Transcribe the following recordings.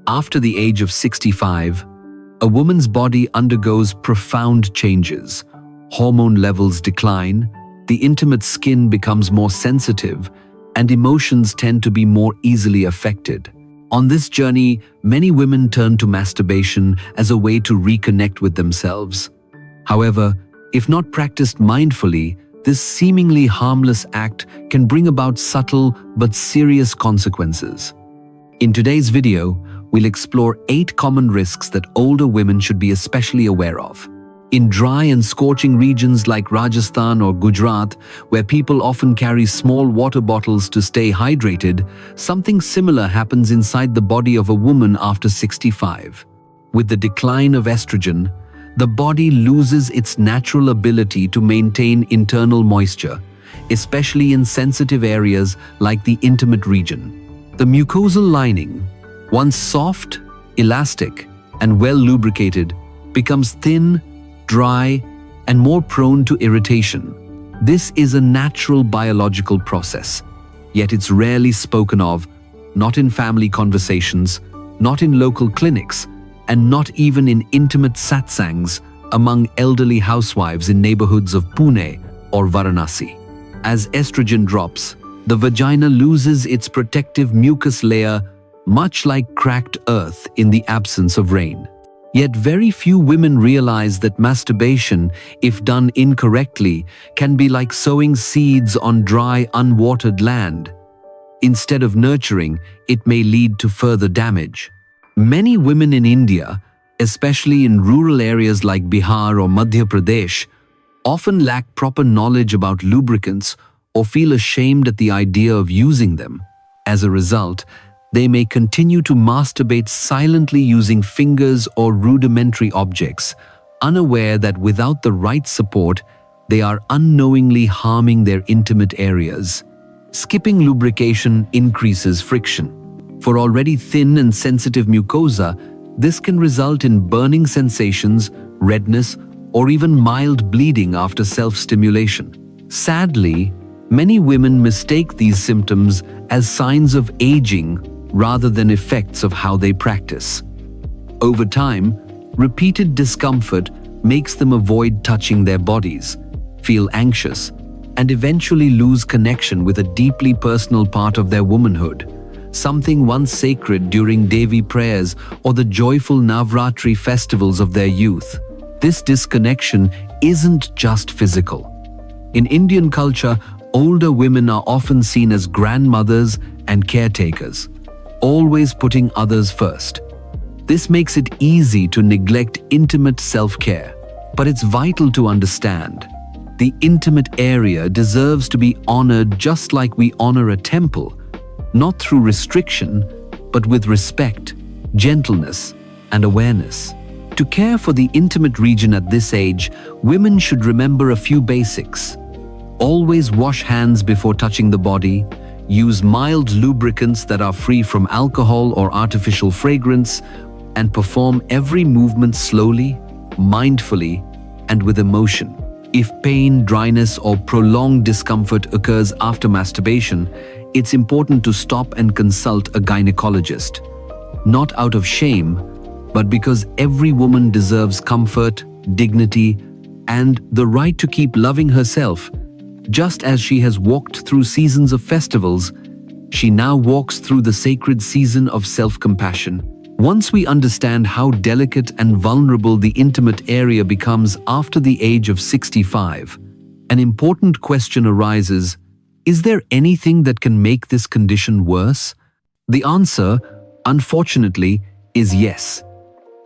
After the age of 65, a woman's body undergoes profound changes. Hormone levels decline, the intimate skin becomes more sensitive, and emotions tend to be more easily affected. On this journey, many women turn to masturbation as a way to reconnect with themselves. However, if not practiced mindfully, this seemingly harmless act can bring about subtle but serious consequences. In today's video, we'll explore 8 common risks that older women should be especially aware of. In dry and scorching regions like Rajasthan or Gujarat, where people often carry small water bottles to stay hydrated, something similar happens inside the body of a woman after 65. With the decline of estrogen, the body loses its natural ability to maintain internal moisture, especially in sensitive areas like the intimate region. The mucosal lining, once soft, elastic, and well lubricated, becomes thin, dry, and more prone to irritation. This is a natural biological process, yet it's rarely spoken of, not in family conversations, not in local clinics, and not even in intimate satsangs among elderly housewives in neighborhoods of Pune or Varanasi. As estrogen drops, the vagina loses its protective mucus layer, much like cracked earth in the absence of rain. Yet very few women realize that masturbation, if done incorrectly, can be like sowing seeds on dry, unwatered land. Instead of nurturing, it may lead to further damage. Many women in India, especially in rural areas like Bihar or Madhya Pradesh, often lack proper knowledge about lubricants or feel ashamed at the idea of using them. As a result, they may continue to masturbate silently using fingers or rudimentary objects, unaware that without the right support, they are unknowingly harming their intimate areas. Skipping lubrication increases friction. For already thin and sensitive mucosa, this can result in burning sensations, redness, or even mild bleeding after self-stimulation. Sadly, many women mistake these symptoms as signs of aging rather than effects of how they practice. Over time, repeated discomfort makes them avoid touching their bodies, feel anxious, and eventually lose connection with a deeply personal part of their womanhood, something once sacred during Devi prayers or the joyful Navratri festivals of their youth. This disconnection isn't just physical. In Indian culture, older women are often seen as grandmothers and caretakers, always putting others first. This makes it easy to neglect intimate self-care, but it's vital to understand. The intimate area deserves to be honored just like we honor a temple, not through restriction, but with respect, gentleness, and awareness. To care for the intimate region at this age, women should remember a few basics. Always wash hands before touching the body. Use mild lubricants that are free from alcohol or artificial fragrance, and perform every movement slowly, mindfully, and with emotion. If pain, dryness, or prolonged discomfort occurs after masturbation, it's important to stop and consult a gynecologist. Not out of shame, but because every woman deserves comfort, dignity, and the right to keep loving herself. Just as she has walked through seasons of festivals, she now walks through the sacred season of self-compassion. Once we understand how delicate and vulnerable the intimate area becomes after the age of 65, an important question arises: is there anything that can make this condition worse? The answer, unfortunately, is yes.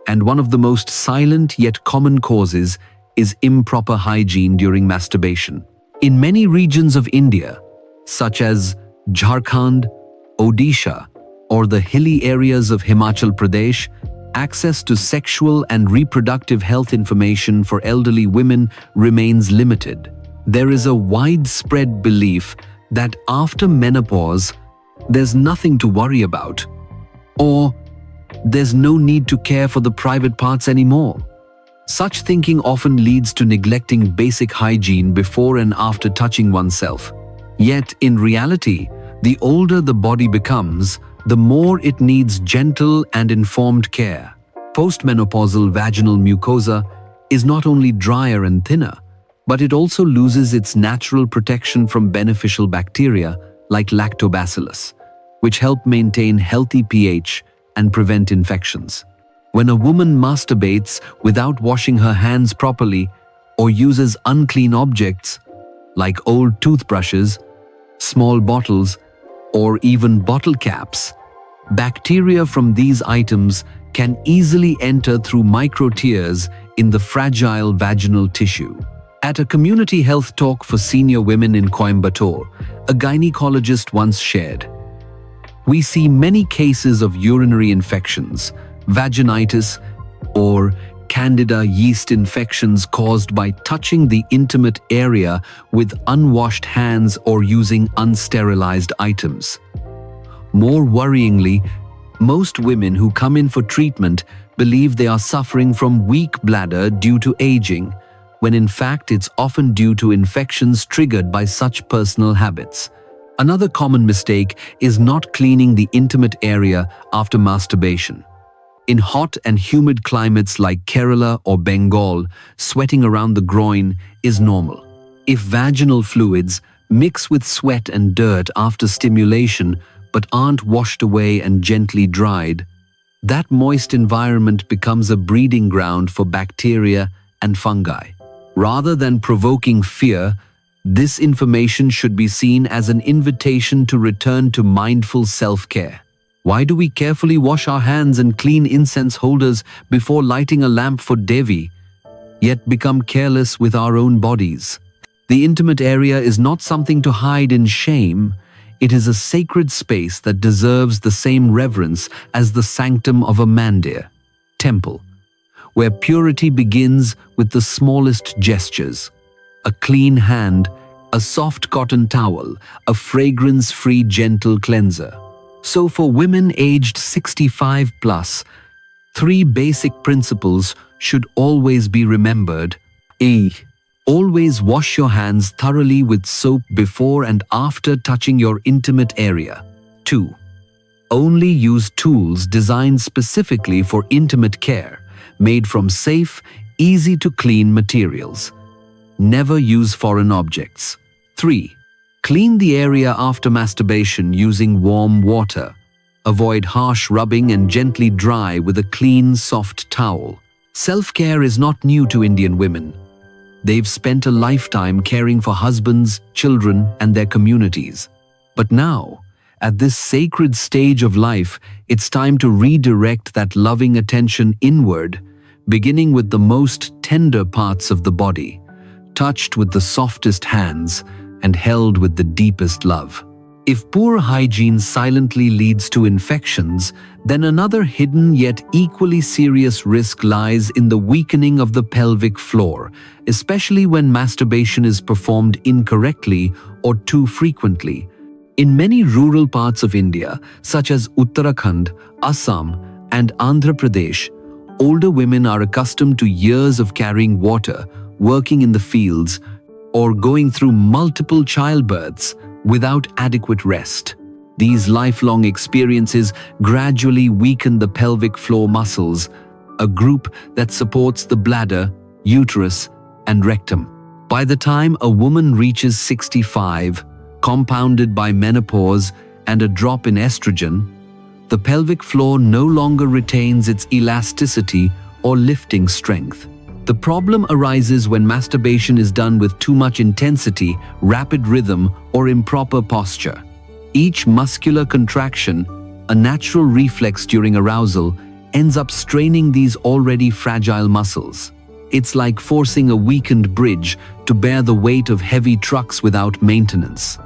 And one of the most silent yet common causes is improper hygiene during masturbation. In many regions of India, such as Jharkhand, Odisha, or the hilly areas of Himachal Pradesh, access to sexual and reproductive health information for elderly women remains limited. There is a widespread belief that after menopause, there's nothing to worry about, or there's no need to care for the private parts anymore. Such thinking often leads to neglecting basic hygiene before and after touching oneself. Yet, in reality, the older the body becomes, the more it needs gentle and informed care. Postmenopausal vaginal mucosa is not only drier and thinner, but it also loses its natural protection from beneficial bacteria like lactobacillus, which help maintain healthy pH and prevent infections. When a woman masturbates without washing her hands properly or uses unclean objects like old toothbrushes, small bottles, or even bottle caps, bacteria from these items can easily enter through micro-tears in the fragile vaginal tissue. At a community health talk for senior women in Coimbatore, a gynecologist once shared, "We see many cases of urinary infections, vaginitis, or candida yeast infections caused by touching the intimate area with unwashed hands or using unsterilized items. More worryingly, most women who come in for treatment believe they are suffering from weak bladder due to aging, when in fact it's often due to infections triggered by such personal habits." Another common mistake is not cleaning the intimate area after masturbation. In hot and humid climates like Kerala or Bengal, sweating around the groin is normal. If vaginal fluids mix with sweat and dirt after stimulation but aren't washed away and gently dried, that moist environment becomes a breeding ground for bacteria and fungi. Rather than provoking fear, this information should be seen as an invitation to return to mindful self-care. Why do we carefully wash our hands and clean incense holders before lighting a lamp for Devi, yet become careless with our own bodies? The intimate area is not something to hide in shame. It is a sacred space that deserves the same reverence as the sanctum of a mandir, temple, where purity begins with the smallest gestures. A clean hand, a soft cotton towel, a fragrance-free gentle cleanser. So for women aged 65 plus, 3 basic principles should always be remembered. A. Always wash your hands thoroughly with soap before and after touching your intimate area. 2. Only use tools designed specifically for intimate care, made from safe, easy-to-clean materials. Never use foreign objects. 3. Clean the area after masturbation using warm water. Avoid harsh rubbing and gently dry with a clean, soft towel. Self-care is not new to Indian women. They've spent a lifetime caring for husbands, children, and their communities. But now, at this sacred stage of life, it's time to redirect that loving attention inward, beginning with the most tender parts of the body, touched with the softest hands, and held with the deepest love. If poor hygiene silently leads to infections, then another hidden yet equally serious risk lies in the weakening of the pelvic floor, especially when masturbation is performed incorrectly or too frequently. In many rural parts of India, such as Uttarakhand, Assam, and Andhra Pradesh, older women are accustomed to years of carrying water, working in the fields, or going through multiple childbirths without adequate rest. These lifelong experiences gradually weaken the pelvic floor muscles, a group that supports the bladder, uterus, and rectum. By the time a woman reaches 65, compounded by menopause and a drop in estrogen, the pelvic floor no longer retains its elasticity or lifting strength. The problem arises when masturbation is done with too much intensity, rapid rhythm, or improper posture. Each muscular contraction, a natural reflex during arousal, ends up straining these already fragile muscles. It's like forcing a weakened bridge to bear the weight of heavy trucks without maintenance.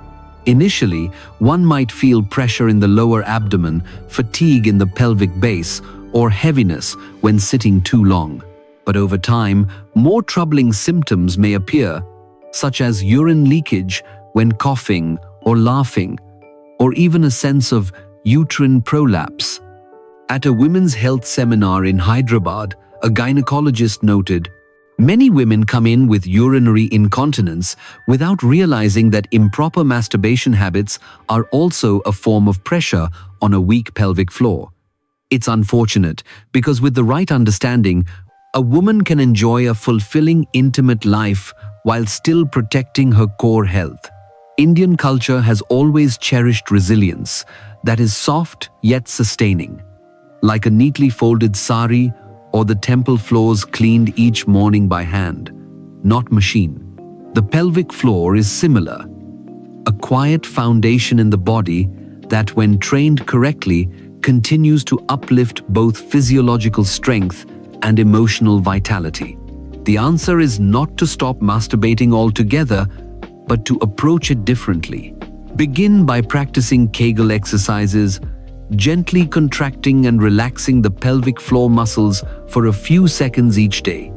Initially, one might feel pressure in the lower abdomen, fatigue in the pelvic base, or heaviness when sitting too long. But over time, more troubling symptoms may appear, such as urine leakage when coughing or laughing, or even a sense of uterine prolapse. At a women's health seminar in Hyderabad, a gynecologist noted, Many women come in with urinary incontinence without realizing that improper masturbation habits are also a form of pressure on a weak pelvic floor. It's unfortunate because with the right understanding, a woman can enjoy a fulfilling, intimate life while still protecting her core health. Indian culture has always cherished resilience that is soft yet sustaining, like a neatly folded sari or the temple floors cleaned each morning by hand, not machine. The pelvic floor is similar, a quiet foundation in the body that, when trained correctly, continues to uplift both physiological strength and emotional vitality. The answer is not to stop masturbating altogether, but to approach it differently. Begin by practicing Kegel exercises, gently contracting and relaxing the pelvic floor muscles for a few seconds each day.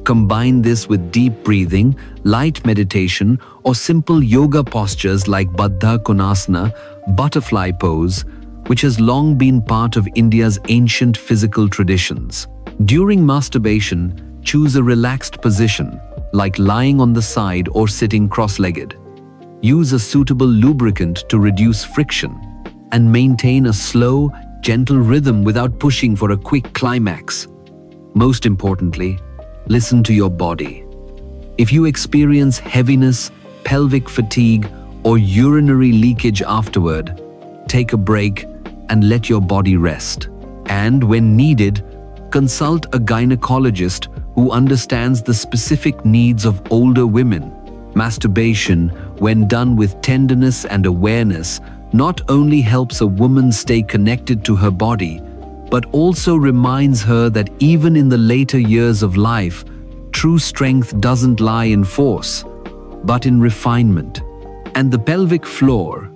Combine this with deep breathing, light meditation, or simple yoga postures like Baddha Konasana, butterfly pose, which has long been part of India's ancient physical traditions. During masturbation, choose a relaxed position, like lying on the side or sitting cross-legged. Use a suitable lubricant to reduce friction, and maintain a slow, gentle rhythm without pushing for a quick climax. Most importantly, listen to your body. If you experience heaviness, pelvic fatigue, or urinary leakage afterward, take a break and let your body rest. And when needed, consult a gynecologist who understands the specific needs of older women. Masturbation, when done with tenderness and awareness, not only helps a woman stay connected to her body, but also reminds her that even in the later years of life, true strength doesn't lie in force, but in refinement. And the pelvic floor,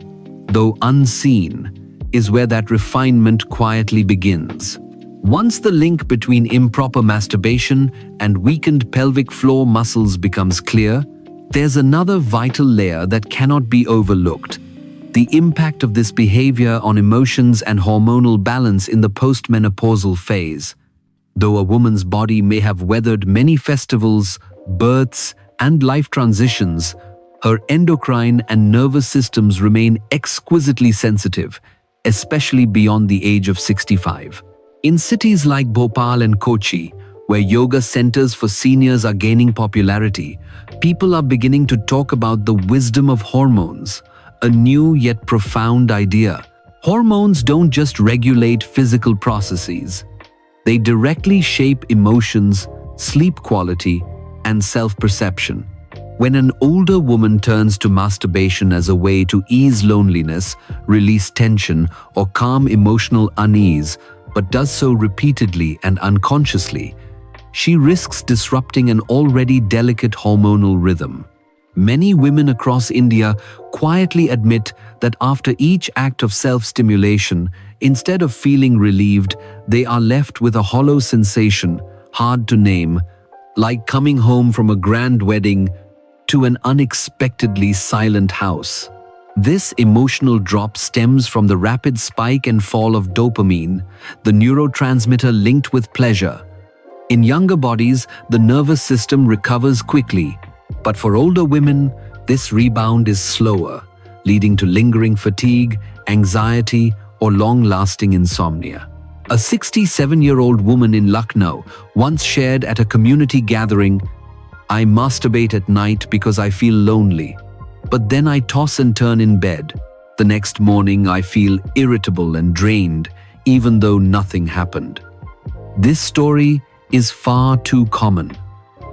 though unseen, is where that refinement quietly begins. Once the link between improper masturbation and weakened pelvic floor muscles becomes clear, there's another vital layer that cannot be overlooked: the impact of this behavior on emotions and hormonal balance in the postmenopausal phase. Though a woman's body may have weathered many festivals, births, and life transitions, her endocrine and nervous systems remain exquisitely sensitive, especially beyond the age of 65. In cities like Bhopal and Kochi, where yoga centers for seniors are gaining popularity, people are beginning to talk about the wisdom of hormones, a new yet profound idea. Hormones don't just regulate physical processes. They directly shape emotions, sleep quality, and self-perception. When an older woman turns to masturbation as a way to ease loneliness, release tension, or calm emotional unease, but does so repeatedly and unconsciously, she risks disrupting an already delicate hormonal rhythm. Many women across India quietly admit that after each act of self-stimulation, instead of feeling relieved, they are left with a hollow sensation, hard to name, like coming home from a grand wedding to an unexpectedly silent house. This emotional drop stems from the rapid spike and fall of dopamine, the neurotransmitter linked with pleasure. In younger bodies, the nervous system recovers quickly, but for older women, this rebound is slower, leading to lingering fatigue, anxiety, or long-lasting insomnia. A 67-year-old woman in Lucknow once shared at a community gathering, "I masturbate at night because I feel lonely, but then I toss and turn in bed. The next morning I feel irritable and drained, even though nothing happened." This story is far too common,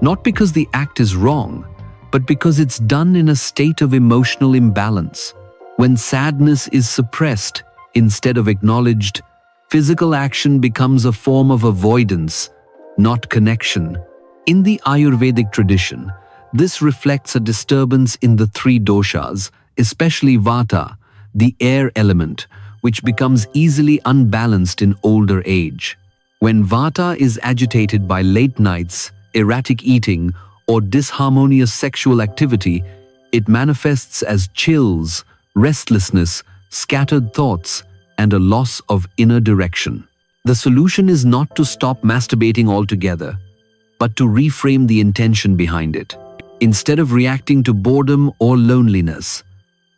not because the act is wrong, but because it's done in a state of emotional imbalance. When sadness is suppressed instead of acknowledged, physical action becomes a form of avoidance, not connection. In the Ayurvedic tradition, this reflects a disturbance in the three doshas, especially Vata, the air element, which becomes easily unbalanced in older age. When Vata is agitated by late nights, erratic eating, or disharmonious sexual activity, it manifests as chills, restlessness, scattered thoughts, and a loss of inner direction. The solution is not to stop masturbating altogether, but to reframe the intention behind it. Instead of reacting to boredom or loneliness,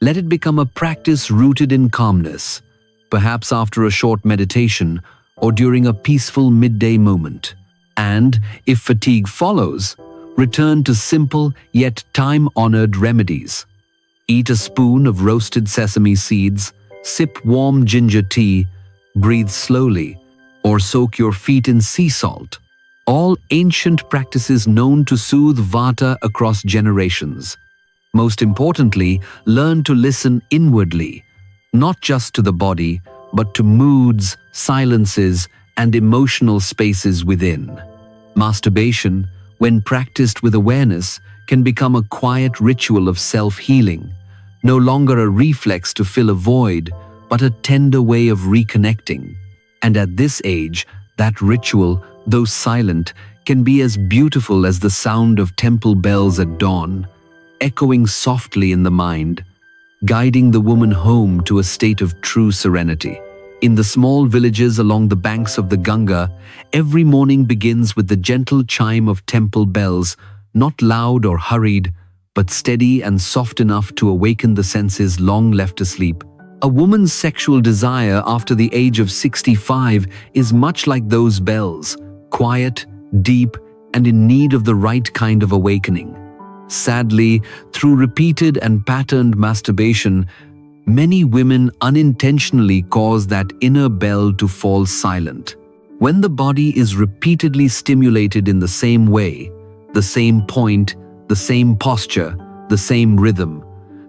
let it become a practice rooted in calmness, perhaps after a short meditation or during a peaceful midday moment. And, if fatigue follows, return to simple yet time-honored remedies. Eat a spoon of roasted sesame seeds, sip warm ginger tea, breathe slowly, or soak your feet in sea salt. All ancient practices known to soothe Vata across generations. Most importantly, learn to listen inwardly, not just to the body, but to moods, silences, and emotional spaces within. Masturbation, when practiced with awareness, can become a quiet ritual of self-healing, no longer a reflex to fill a void, but a tender way of reconnecting. And at this age, that ritual, though silent, can be as beautiful as the sound of temple bells at dawn, echoing softly in the mind, guiding the woman home to a state of true serenity. In the small villages along the banks of the Ganga, every morning begins with the gentle chime of temple bells, not loud or hurried, but steady and soft enough to awaken the senses long left asleep. A woman's sexual desire after the age of 65 is much like those bells, quiet, deep, and in need of the right kind of awakening. Sadly, through repeated and patterned masturbation, many women unintentionally cause that inner bell to fall silent. When the body is repeatedly stimulated in the same way, the same point, the same posture, the same rhythm,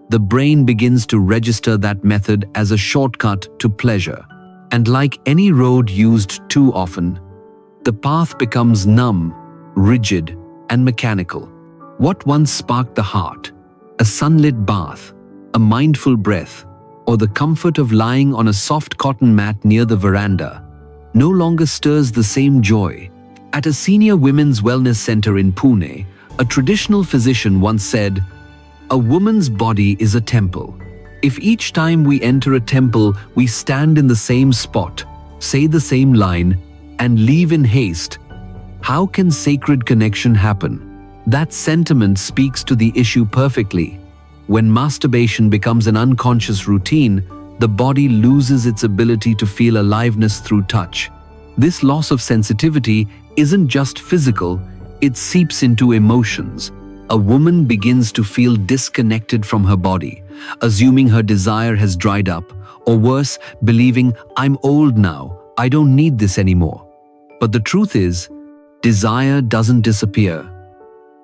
the brain begins to register that method as a shortcut to pleasure. And like any road used too often, the path becomes numb, rigid, and mechanical. What once sparked the heart, a sunlit bath, a mindful breath, or the comfort of lying on a soft cotton mat near the veranda, no longer stirs the same joy. At a senior women's wellness center in Pune, a traditional physician once said, "A woman's body is a temple. If each time we enter a temple, we stand in the same spot, say the same line, and leave in haste, how can sacred connection happen?" That sentiment speaks to the issue perfectly. When masturbation becomes an unconscious routine, the body loses its ability to feel aliveness through touch. This loss of sensitivity isn't just physical, it seeps into emotions. A woman begins to feel disconnected from her body, assuming her desire has dried up, or worse, believing, "I'm old now, I don't need this anymore." But the truth is, desire doesn't disappear.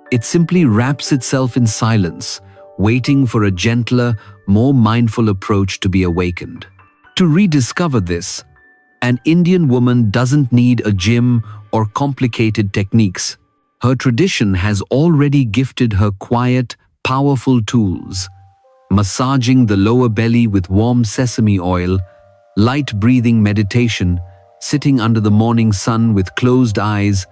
It simply wraps itself in silence, waiting for a gentler, more mindful approach to be awakened. To rediscover this, an Indian woman doesn't need a gym or complicated techniques. Her tradition has already gifted her quiet, powerful tools. Massaging the lower belly with warm sesame oil, light breathing meditation, sitting under the morning sun with closed eyes,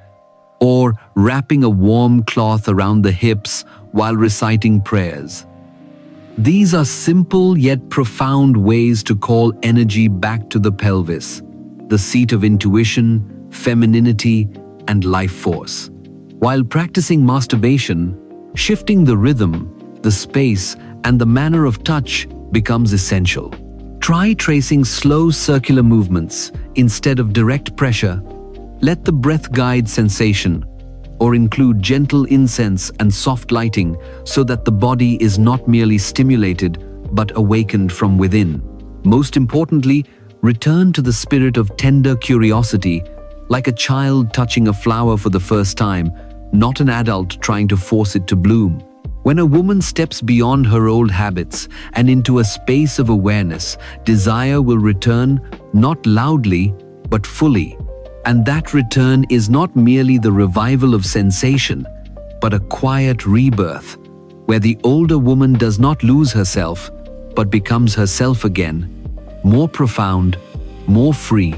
or wrapping a warm cloth around the hips while reciting prayers. These are simple yet profound ways to call energy back to the pelvis, the seat of intuition, femininity, and life force. While practicing masturbation, shifting the rhythm, the space, and the manner of touch becomes essential. Try tracing slow circular movements instead of direct pressure. Let the breath guide sensation, or include gentle incense and soft lighting so that the body is not merely stimulated but awakened from within. Most importantly, return to the spirit of tender curiosity, like a child touching a flower for the first time, not an adult trying to force it to bloom. When a woman steps beyond her old habits and into a space of awareness, desire will return, not loudly, but fully. And that return is not merely the revival of sensation, but a quiet rebirth, where the older woman does not lose herself, but becomes herself again, more profound, more free,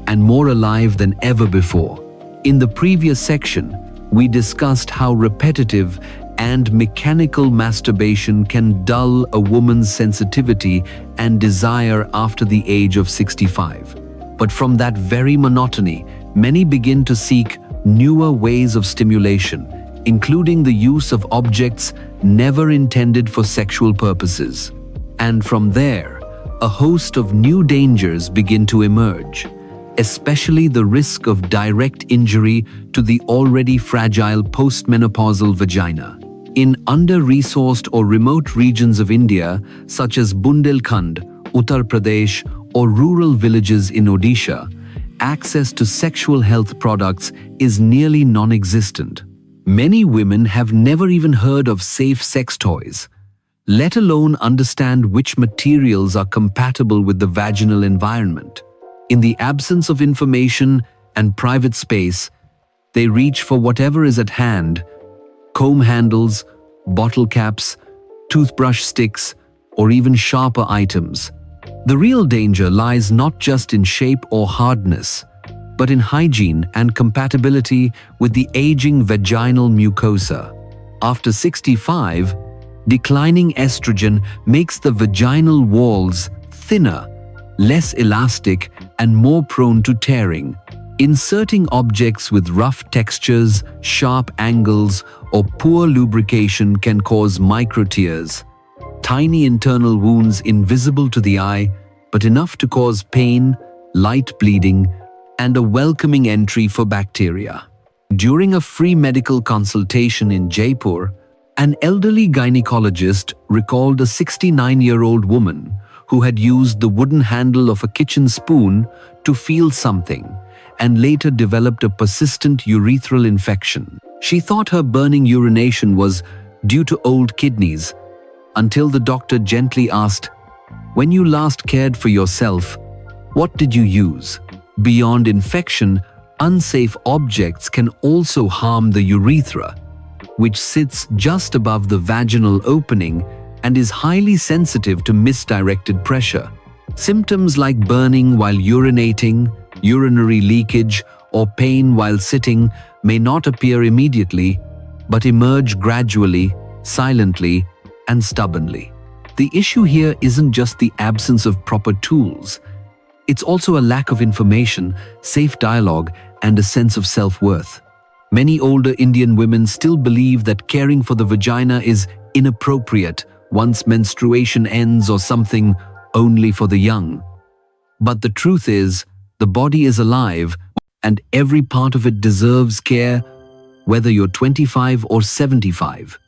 and more alive than ever before. In the previous section, we discussed how repetitive and mechanical masturbation can dull a woman's sensitivity and desire after the age of 65. But from that very monotony, many begin to seek newer ways of stimulation, including the use of objects never intended for sexual purposes. And from there, a host of new dangers begin to emerge, especially the risk of direct injury to the already fragile postmenopausal vagina. In under-resourced or remote regions of India, such as Bundelkhand, Uttar Pradesh, or rural villages in Odisha, access to sexual health products is nearly non-existent. Many women have never even heard of safe sex toys, let alone understand which materials are compatible with the vaginal environment. In the absence of information and private space, they reach for whatever is at hand: comb handles, bottle caps, toothbrush sticks, or even sharper items. The real danger lies not just in shape or hardness, but in hygiene and compatibility with the aging vaginal mucosa. After 65, declining estrogen makes the vaginal walls thinner, less elastic, and more prone to tearing. Inserting objects with rough textures, sharp angles, or poor lubrication can cause microtears, tiny internal wounds invisible to the eye, but enough to cause pain, light bleeding, and a welcoming entry for bacteria. During a free medical consultation in Jaipur, an elderly gynecologist recalled a 69-year-old woman who had used the wooden handle of a kitchen spoon to feel something and later developed a persistent urethral infection. She thought her burning urination was due to old kidneys, until the doctor gently asked, "When you last cared for yourself, what did you use?" Beyond infection, unsafe objects can also harm the urethra, which sits just above the vaginal opening and is highly sensitive to misdirected pressure. Symptoms like burning while urinating, urinary leakage, or pain while sitting may not appear immediately, but emerge gradually, silently, and stubbornly. The issue here isn't just the absence of proper tools. It's also a lack of information, safe dialogue, and a sense of self-worth. Many older Indian women still believe that caring for the vagina is inappropriate once menstruation ends, or something only for the young. But the truth is, the body is alive, and every part of it deserves care, whether you're 25 or 75.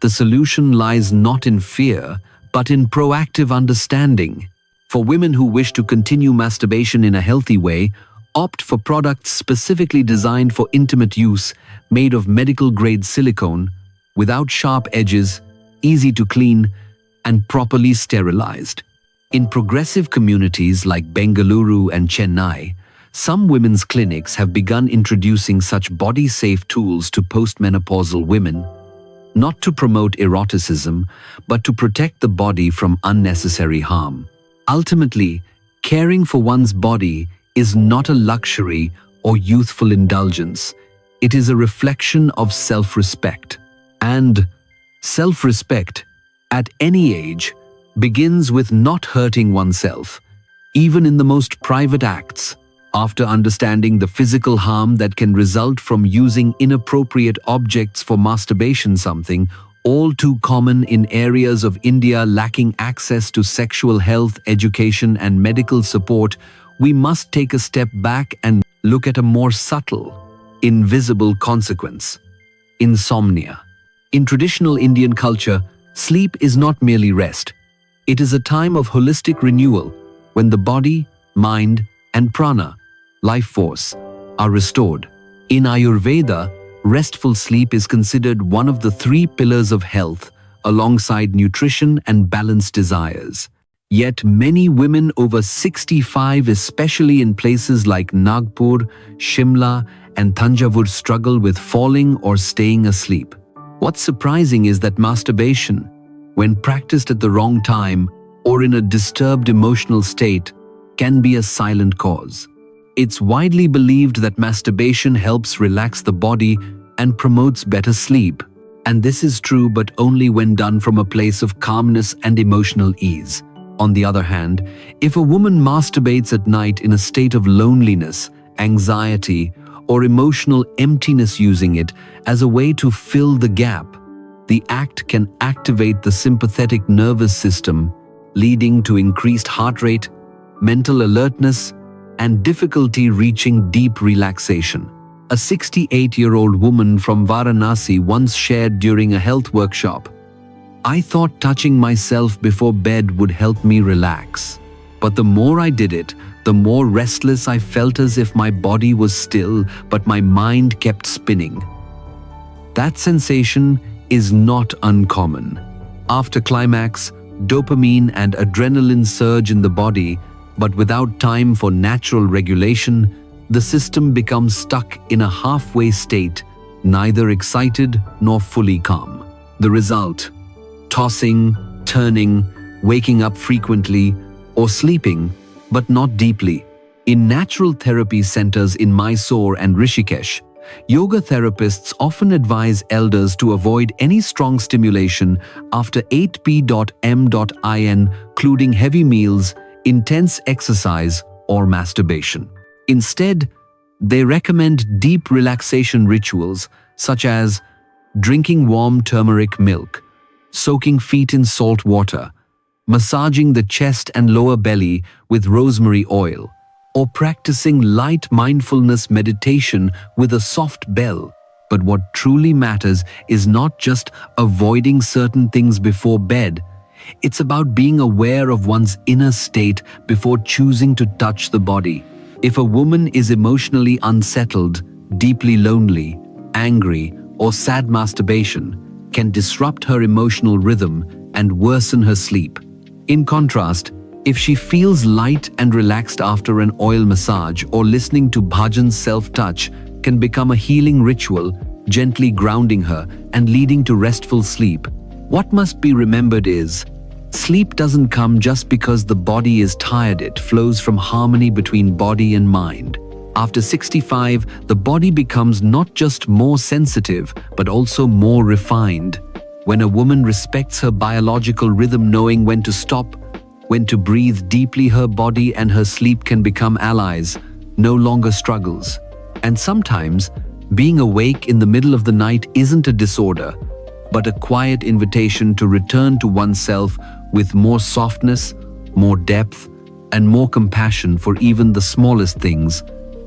The solution lies not in fear, but in proactive understanding. For women who wish to continue masturbation in a healthy way, opt for products specifically designed for intimate use, made of medical-grade silicone, without sharp edges, easy to clean, and properly sterilized. In progressive communities like Bengaluru and Chennai, some women's clinics have begun introducing such body-safe tools to postmenopausal women, not to promote eroticism, but to protect the body from unnecessary harm. Ultimately, caring for one's body is not a luxury or youthful indulgence. It is a reflection of self-respect. And self-respect, at any age, begins with not hurting oneself, even in the most private acts. After understanding the physical harm that can result from using inappropriate objects for masturbation, something all too common in areas of India lacking access to sexual health, education, and medical support, we must take a step back and look at a more subtle, invisible consequence: insomnia. In traditional Indian culture, sleep is not merely rest. It is a time of holistic renewal when the body, mind, and prana, life force, are restored. In Ayurveda, restful sleep is considered one of the 3 pillars of health, alongside nutrition and balanced desires. Yet many women over 65, especially in places like Nagpur, Shimla, and Thanjavur, struggle with falling or staying asleep. What's surprising is that masturbation, when practiced at the wrong time or in a disturbed emotional state, can be a silent cause. It's widely believed that masturbation helps relax the body and promotes better sleep. And this is true, but only when done from a place of calmness and emotional ease. On the other hand, if a woman masturbates at night in a state of loneliness, anxiety, or emotional emptiness, using it as a way to fill the gap. The act can activate the sympathetic nervous system, leading to increased heart rate, mental alertness, and difficulty reaching deep relaxation. A 68-year-old woman from Varanasi once shared during a health workshop, "I thought touching myself before bed would help me relax. But the more I did it, the more restless I felt, as if my body was still, but my mind kept spinning." That sensation is not uncommon. After climax, dopamine and adrenaline surge in the body, but without time for natural regulation, the system becomes stuck in a halfway state, neither excited nor fully calm. The result: tossing, turning, waking up frequently, or sleeping, but not deeply. In natural therapy centers in Mysore and Rishikesh, yoga therapists often advise elders to avoid any strong stimulation after 8 p.m. including heavy meals, intense exercise, or masturbation. Instead, they recommend deep relaxation rituals such as drinking warm turmeric milk, soaking feet in salt water, massaging the chest and lower belly with rosemary oil, or practicing light mindfulness meditation with a soft bell. But what truly matters is not just avoiding certain things before bed. It's about being aware of one's inner state before choosing to touch the body. If a woman is emotionally unsettled, deeply lonely, angry, or sad, masturbation can disrupt her emotional rhythm and worsen her sleep. In contrast, if she feels light and relaxed after an oil massage, or listening to bhajan's self-touch can become a healing ritual, gently grounding her and leading to restful sleep. What must be remembered is, sleep doesn't come just because the body is tired. It flows from harmony between body and mind. After 65, the body becomes not just more sensitive, but also more refined. When a woman respects her biological rhythm, knowing when to stop, when to breathe deeply, her body and her sleep can become allies, no longer struggles. And sometimes, being awake in the middle of the night isn't a disorder, but a quiet invitation to return to oneself with more softness, more depth, and more compassion for even the smallest things.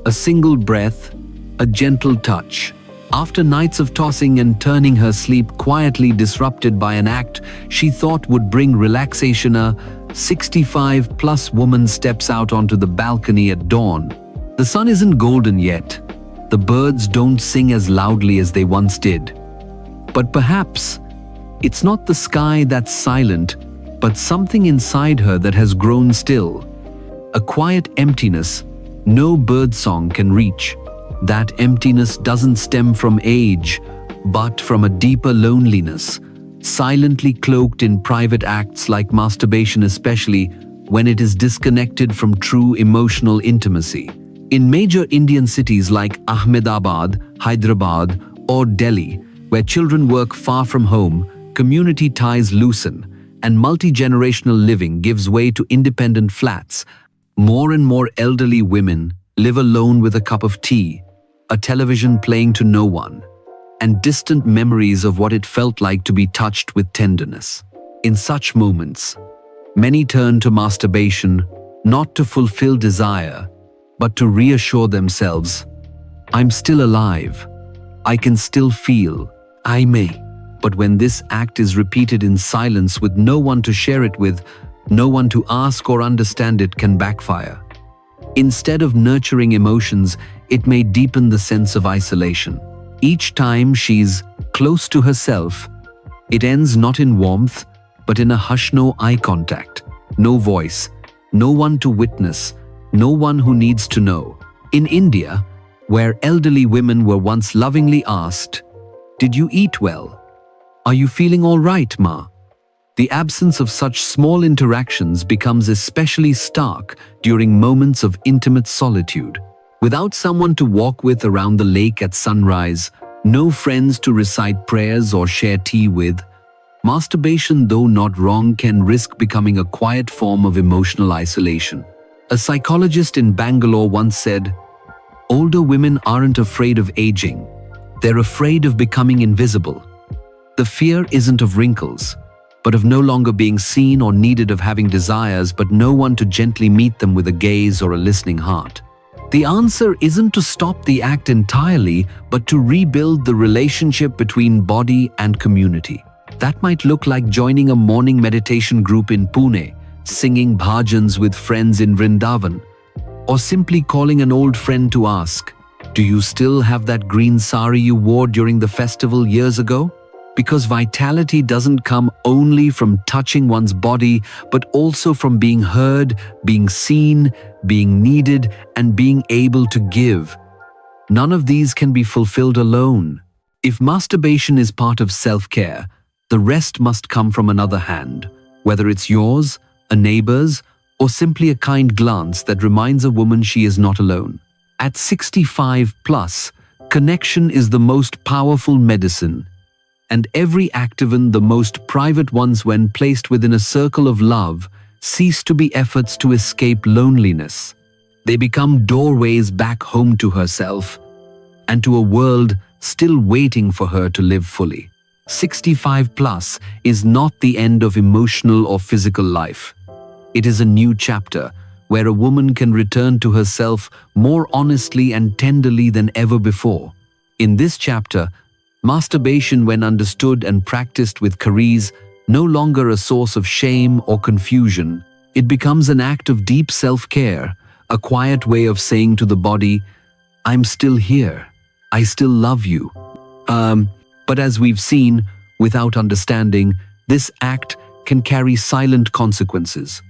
A single breath, a gentle touch. After nights of tossing and turning, her sleep quietly disrupted by an act she thought would bring relaxation, a 65-plus woman steps out onto the balcony at dawn. The sun isn't golden yet. The birds don't sing as loudly as they once did. But perhaps it's not the sky that's silent, but something inside her that has grown still. A quiet emptiness no birdsong can reach. That emptiness doesn't stem from age, but from a deeper loneliness, silently cloaked in private acts like masturbation, especially when it is disconnected from true emotional intimacy. In major Indian cities like Ahmedabad, Hyderabad, or Delhi, where children work far from home, community ties loosen, and multi-generational living gives way to independent flats. More and more elderly women live alone with a cup of tea, a television playing to no one, and distant memories of what it felt like to be touched with tenderness. In such moments, many turn to masturbation, not to fulfill desire, but to reassure themselves, "I'm still alive. I can still feel. I may." But when this act is repeated in silence with no one to share it with, no one to ask or understand, it can backfire. Instead of nurturing emotions, it may deepen the sense of isolation. Each time she's close to herself, it ends not in warmth, but in a hush. No eye contact, no voice, no one to witness, no one who needs to know. In India, where elderly women were once lovingly asked, "Did you eat well? Are you feeling all right, Ma?" the absence of such small interactions becomes especially stark during moments of intimate solitude. Without someone to walk with around the lake at sunrise, no friends to recite prayers or share tea with, masturbation, though not wrong, can risk becoming a quiet form of emotional isolation. A psychologist in Bangalore once said, Older women aren't afraid of aging. They're afraid of becoming invisible. The fear isn't of wrinkles, but of no longer being seen or needed, of having desires but no one to gently meet them with a gaze or a listening heart. The answer isn't to stop the act entirely, but to rebuild the relationship between body and community. That might look like joining a morning meditation group in Pune, singing bhajans with friends in Vrindavan, or simply calling an old friend to ask, "Do you still have that green sari you wore during the festival years ago?" Because vitality doesn't come only from touching one's body, but also from being heard, being seen, being needed, and being able to give. None of these can be fulfilled alone. If masturbation is part of self-care, the rest must come from another hand, whether it's yours, a neighbor's, or simply a kind glance that reminds a woman she is not alone. At 65 plus, connection is the most powerful medicine. And every act, even the most private ones, when placed within a circle of love, cease to be efforts to escape loneliness. They become doorways back home to herself and to a world still waiting for her to live fully. 65 plus is not the end of emotional or physical life. It is a new chapter where a woman can return to herself more honestly and tenderly than ever before. In this chapter, masturbation, when understood and practiced with charis, no longer a source of shame or confusion. It becomes an act of deep self-care, a quiet way of saying to the body, "I'm still here. I still love you." But as we've seen, without understanding, this act can carry silent consequences.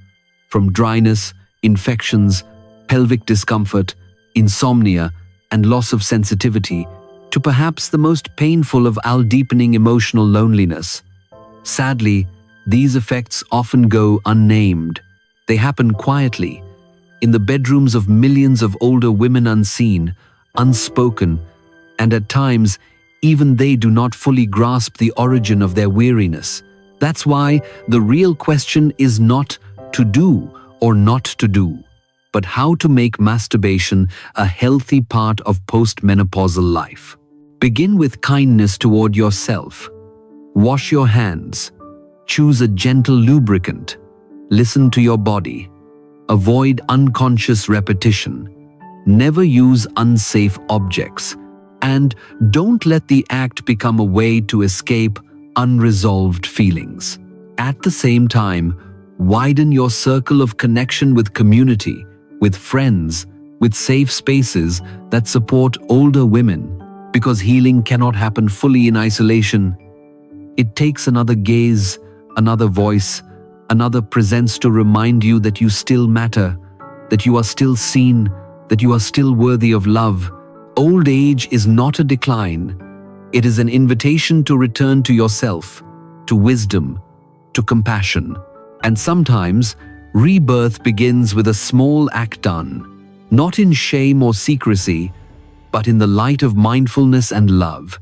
From dryness, infections, pelvic discomfort, insomnia, and loss of sensitivity, to perhaps the most painful of all, deepening emotional loneliness. Sadly, these effects often go unnamed. They happen quietly, in the bedrooms of millions of older women, unseen, unspoken, and at times, even they do not fully grasp the origin of their weariness. That's why the real question is not to do or not to do, but how to make masturbation a healthy part of postmenopausal life. Begin with kindness toward yourself. Wash your hands. Choose a gentle lubricant. Listen to your body. Avoid unconscious repetition. Never use unsafe objects. And don't let the act become a way to escape unresolved feelings. At the same time, widen your circle of connection with community, with friends, with safe spaces that support older women. Because healing cannot happen fully in isolation. It takes another gaze, another voice, another presence to remind you that you still matter, that you are still seen, that you are still worthy of love. Old age is not a decline. It is an invitation to return to yourself, to wisdom, to compassion. And sometimes, rebirth begins with a small act done, not in shame or secrecy, but in the light of mindfulness and love.